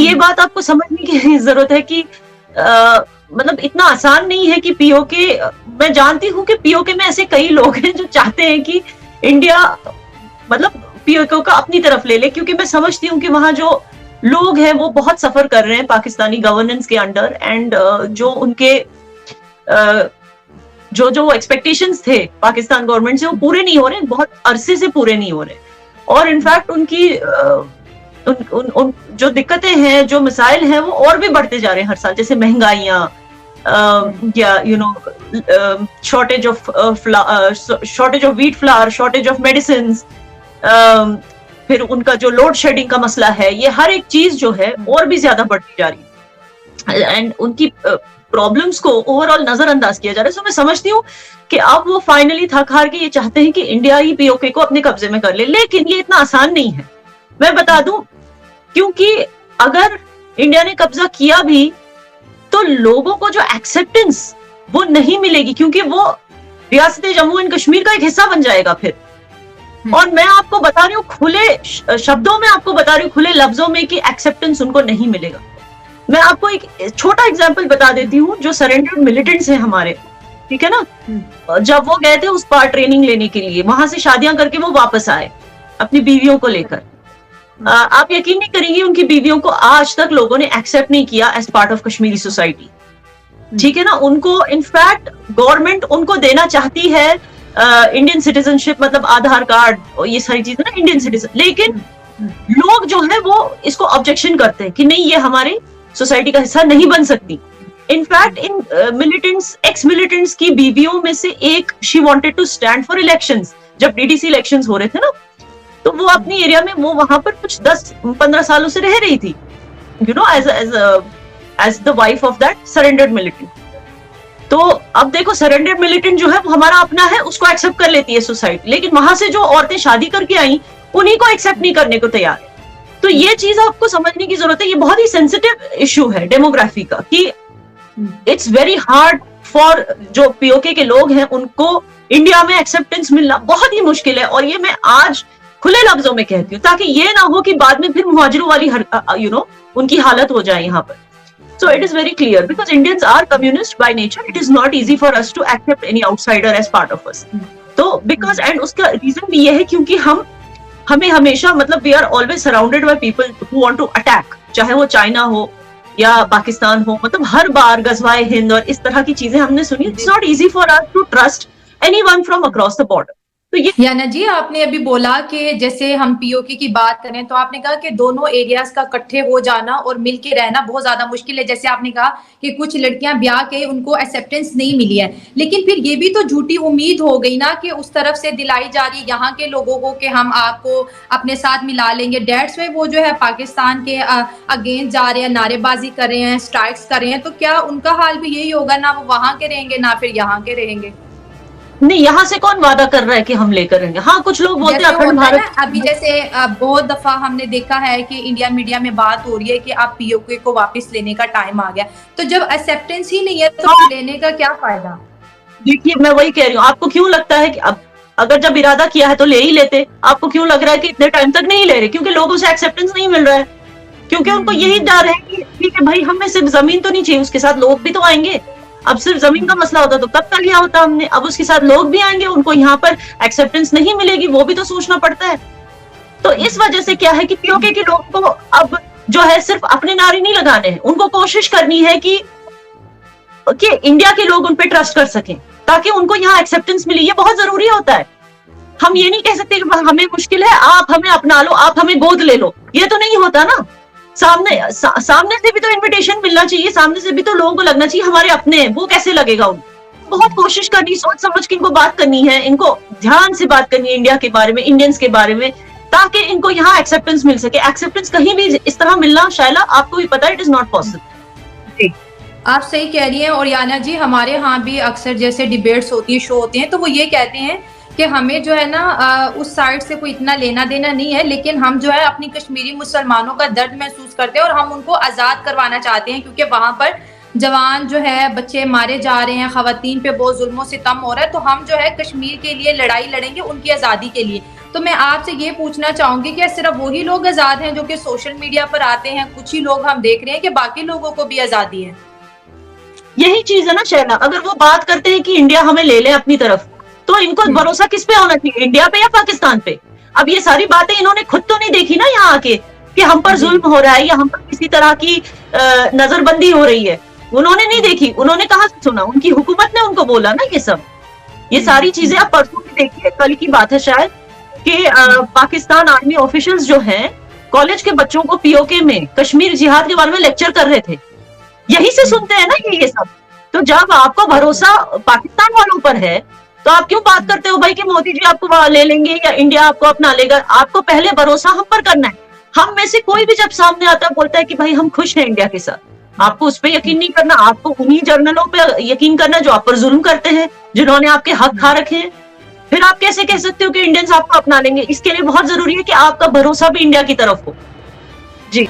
ये बात आपको समझने की जरूरत है कि मतलब इतना आसान नहीं है कि पीओके, मैं जानती हूँ कि पीओके में ऐसे कई लोग हैं जो चाहते हैं कि इंडिया मतलब पीओके को अपनी तरफ ले ले, क्योंकि मैं समझती हूँ कि वहां जो लोग हैं वो बहुत सफर कर रहे हैं पाकिस्तानी गवर्नेंस के अंडर, एंड जो उनके जो जो एक्सपेक्टेशंस थे पाकिस्तान गवर्नमेंट से वो पूरे नहीं हो रहे, बहुत अरसे से पूरे नहीं हो रहे। और इनफैक्ट उनकी उन जो दिक्कतें हैं, जो मिसाइल हैं, वो और भी बढ़ते जा रहे हैं हर साल, जैसे महंगाइयां, या shortage of wheat flour, shortage of medicine, फिर उनका जो लोड शेडिंग का मसला है, ये हर एक चीज जो है और भी ज्यादा बढ़ती जा रही है एंड उनकी प्रॉब्लम्स को ओवरऑल नजरअंदाज किया जा रहा है। सो मैं समझती हूँ कि अब वो फाइनली थक हार के ये चाहते हैं कि इंडिया ही पीओके को अपने कब्जे में कर ले, लेकिन ये इतना आसान नहीं है, मैं बता दूं, क्योंकि अगर इंडिया ने कब्जा किया भी तो लोगों को जो एक्सेप्टेंस वो नहीं मिलेगी, क्योंकि वो रियासत जम्मू एंड कश्मीर का एक हिस्सा बन जाएगा फिर। और मैं आपको बता रही हूँ, खुले शब्दों में आपको बता रही हूँ, खुले लफ्जों में, कि एक्सेप्टेंस उनको नहीं मिलेगा। मैं आपको एक छोटा एग्जांपल बता देती हूँ। जो सरेंडर्ड मिलिटेंट्स हैं हमारे, ठीक है ना, जब वो गए थे उस पार ट्रेनिंग लेने के लिए, वहां से शादियां करके वो वापस आए अपनी बीवियों को लेकर, आप यकीन नहीं करेंगे उनकी बीवियों को आज तक लोगों ने एक्सेप्ट नहीं किया as part of Kashmiri society, ठीक है ना। उनको इनफैक्ट गवर्नमेंट उनको देना चाहती है इंडियन सिटीजनशिप, मतलब आधार कार्ड और ये सारी चीजें ना, इंडियन सिटीजन, लेकिन लोग जो है वो इसको ऑब्जेक्शन करते हैं कि नहीं, ये हमारे सोसाइटी का हिस्सा नहीं बन सकती। इनफैक्ट इन मिलिटेंट्स, एक्स मिलिटेंट्स की बीवियों में से एक, she wanted to stand for elections, जब डीडीसी इलेक्शंस हो रहे थे ना, तो वो अपनी एरिया में, वो वहां पर कुछ 10-15 सालों से रह रही थी, you know, as the wife of that surrendered militant. तो अब देखो, सरेंडर्ड मिलिटेंट जो है वो हमारा अपना है, उसको एक्सेप्ट कर लेती है सोसाइटी, लेकिन वहां से जो औरतें शादी करके आई उन्हीं को एक्सेप्ट नहीं करने को तैयार है। तो ये चीज आपको समझने की जरूरत है। ये बहुत ही सेंसिटिव इशू है डेमोग्राफी का, कि इट्स वेरी हार्ड फॉर जो पीओके के लोग हैं, उनको इंडिया में एक्सेप्टेंस मिलना बहुत ही मुश्किल है। और ये मैं आज खुले लफ्जों में कहती हूँ, ताकि ये ना हो कि बाद में फिर मुहाजिरों वाली उनकी हालत हो जाए यहाँ पर। So it is very clear, because Indians are communist by nature. It is not easy for us to accept any outsider as part of us. तो because, and उसका रीजन भी ये है क्योंकि हमें हमेशा, मतलब we are always surrounded by people who want to attack, चाहे वो चाइना हो या पाकिस्तान हो, मतलब हर बार गजवाए हिंद और इस तरह की चीजें हमने सुनी। It's not easy for us to trust anyone from across the border. तो ये याना जी, आपने अभी बोला कि जैसे हम पीओके की बात करें तो आपने कहा कि दोनों एरियाज का इकट्ठे हो जाना और मिलके रहना बहुत ज्यादा मुश्किल है। जैसे आपने कहा कि कुछ लड़कियां ब्याह के उनको एक्सेप्टेंस नहीं मिली है, लेकिन फिर ये भी तो झूठी उम्मीद हो गई ना कि उस तरफ से दिलाई जा रही है यहाँ के लोगों को कि हम आपको अपने साथ मिला लेंगे। डेट्स में वो जो है पाकिस्तान के अगेंस्ट जा रहे हैं, नारेबाजी कर रहे हैं, स्ट्राइक्स कर रहे हैं, तो क्या उनका हाल भी यही होगा? ना वो वहां के रहेंगे ना फिर यहाँ के रहेंगे। नहीं, यहाँ से कौन वादा कर रहा है कि हम लेकर रहेंगे? हाँ, कुछ लोग बोलते हैं अखंड भारत। अभी जैसे बहुत दफा हमने देखा है कि इंडिया मीडिया में बात हो रही है कि आप पीओके को वापस लेने का टाइम आ गया, तो जब एक्सेप्टेंस ही नहीं है तो लेने का क्या फायदा? देखिए, मैं वही कह रही हूँ, आपको क्यों लगता है कि अब अगर जब इरादा किया है तो ले ही लेते? आपको क्यों लग रहा है कि इतने टाइम तक नहीं ले रहे? क्योंकि लोगों से एक्सेप्टेंस नहीं मिल रहा है, क्योंकि उनको यही डर है कि ठीक है भाई, हमें सिर्फ जमीन तो नहीं चाहिए, उसके साथ लोग भी तो आएंगे। अब सिर्फ जमीन का मसला होता तो कब तक लिया होता हमने, अब उसके साथ लोग भी आएंगे, उनको यहाँ पर एक्सेप्टेंस नहीं मिलेगी, वो भी तो सोचना पड़ता है। तो इस वजह से क्या है कि पीओके के लोगों को अब जो है सिर्फ अपने नारे नहीं लगाने हैं, उनको कोशिश करनी है कि इंडिया के लोग उन पे ट्रस्ट कर सकें, ताकि उनको यहाँ एक्सेप्टेंस मिले। ये बहुत जरूरी होता है। हम ये नहीं कह सकते कि हमें मुश्किल है, आप हमें अपना लो, आप हमें गोद ले लो, ये तो नहीं होता ना। सामने से भी तो इनविटेशन मिलना चाहिए, सामने से भी तो लोगों को लगना चाहिए हमारे अपने हैं। वो कैसे लगेगा उनको? बहुत कोशिश करनी, सोच समझ के इनको बात करनी है, इनको ध्यान से बात करनी है इंडिया के बारे में, इंडियंस के बारे में, ताकि इनको यहाँ एक्सेप्टेंस मिल सके। एक्सेप्टेंस कहीं भी इस तरह मिलना, शायला आपको भी पता है, इट इज नॉट पॉसिबल। आप सही कह रही हैं। और याना जी, हमारे यहाँ भी अक्सर जैसे डिबेट्स होती है, शो होते हैं, तो वो ये कहते हैं कि हमें जो है ना उस साइड से कोई इतना लेना देना नहीं है, लेकिन हम जो है अपनी कश्मीरी मुसलमानों का दर्द महसूस करते हैं और हम उनको आज़ाद करवाना चाहते हैं, क्योंकि वहाँ पर जवान जो है, बच्चे मारे जा रहे हैं, खवातीन पे बहुत जुल्मों सितम हो रहा है। तो हम जो है कश्मीर के लिए लड़ाई लड़ेंगे, उनकी आज़ादी के लिए। तो मैं आपसे ये पूछना चाहूंगी कि सिर्फ वही लोग आजाद हैं जो कि सोशल मीडिया पर आते हैं, कुछ ही लोग हम देख रहे हैं कि बाकी लोगों को भी आजादी है? यही चीज है ना शैला, अगर वो बात करते हैं कि इंडिया हमें ले ले अपनी तरफ, तो इनको भरोसा किस पे होना चाहिए, इंडिया पे या पाकिस्तान पे? अब ये सारी बातें इन्होंने खुद तो नहीं देखी ना यहाँ आके कि हम पर जुल्म हो रहा है या हम पर किसी तरह की नजरबंदी हो रही है। उन्होंने नहीं देखी, उन्होंने कहाँ से सुना? उनकी हुकूमत ने उनको बोला ना ये सब। ये सारी चीजें आप परसों की देखिए, कल की बात है शायद, कि पाकिस्तान आर्मी ऑफिशियल्स जो हैं कॉलेज के बच्चों को पीओके में कश्मीर जिहाद के बारे में लेक्चर कर रहे थे। यही से सुनते हैं ना ये सब। तो जब आपको भरोसा पाकिस्तान वालों पर है तो आप क्यों बात करते हो भाई कि मोदी जी आपको ले लेंगे या इंडिया आपको अपना लेगा? आपको पहले भरोसा हम पर करना है। हम में से कोई भी जब सामने आता है बोलता है कि भाई हम खुश हैं इंडिया के साथ, आपको उस पर यकीन नहीं करना, आपको उन्हीं जर्नलों पे यकीन करना जो आप पर जुल्म करते हैं, जिन्होंने आपके हक खा रखे हैं। फिर आप कैसे कह सकते हो कि इंडियंस आपको अपना लेंगे? इसके लिए बहुत जरूरी है कि आपका भरोसा भी इंडिया की तरफ हो। जी।